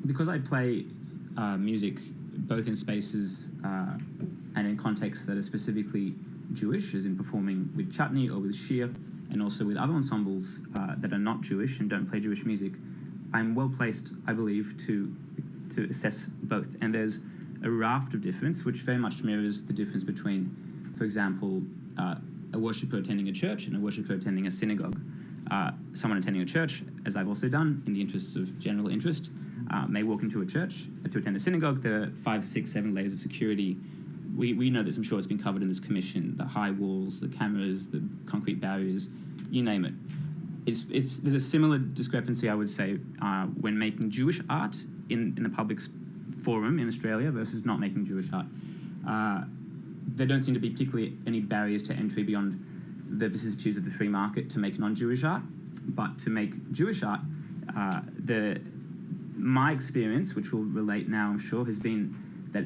because I play music both in spaces and in contexts that are specifically Jewish, as in performing with Chutney or with Shir, and also with other ensembles that are not Jewish and don't play Jewish music, I'm well placed, I believe, to assess both. And there's a raft of difference, which very much mirrors the difference between, for example, a worshipper attending a church and a worshipper attending a synagogue. Someone attending a church, as I've also done, in the interests of general interest, may walk into a church. To attend a synagogue, there are 5, 6, 7 layers of security. We know this, I'm sure it's been covered in this commission, the high walls, the cameras, the concrete barriers, you name it. There's a similar discrepancy, I would say, when making Jewish art in the public forum in Australia versus not making Jewish art. There don't seem to be particularly any barriers to entry beyond the vicissitudes of the free market to make non-Jewish art. But to make Jewish art, my experience, which will relate now, I'm sure, has been that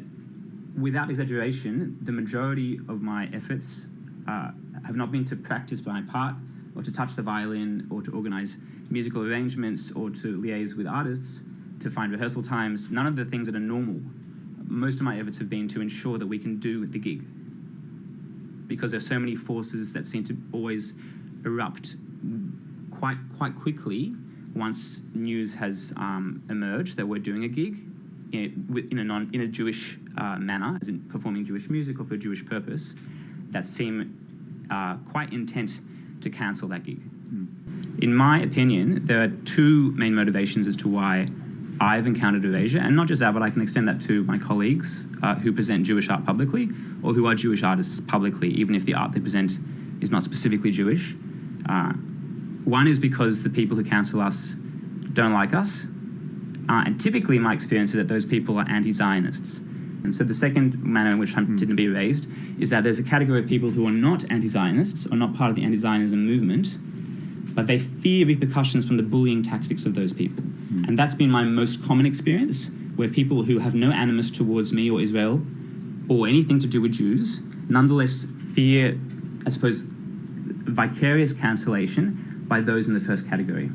without exaggeration, the majority of my efforts have not been to practice my part or to touch the violin or to organize musical arrangements or to liaise with artists, to find rehearsal times, none of the things that are normal. Most of my efforts have been to ensure that we can do the gig, because there's so many forces that seem to always erupt quite quickly once news has emerged that we're doing a gig in a Jewish manner, as in performing Jewish music or for a Jewish purpose, that seem quite intent to cancel that gig. In my opinion, there are two main motivations as to why I've encountered erasure, and not just that, but I can extend that to my colleagues who present Jewish art publicly or who are Jewish artists publicly, even if the art they present is not specifically Jewish. One is because the people who cancel us don't like us, and typically my experience is that those people are anti-Zionists. And so the second manner in which I'm to be raised is that there's a category of people who are not anti-Zionists or not part of the anti-Zionism movement, but they fear repercussions from the bullying tactics of those people. And that's been my most common experience, where people who have no animus towards me or Israel or anything to do with Jews nonetheless fear, I suppose, vicarious cancellation by those in the first category.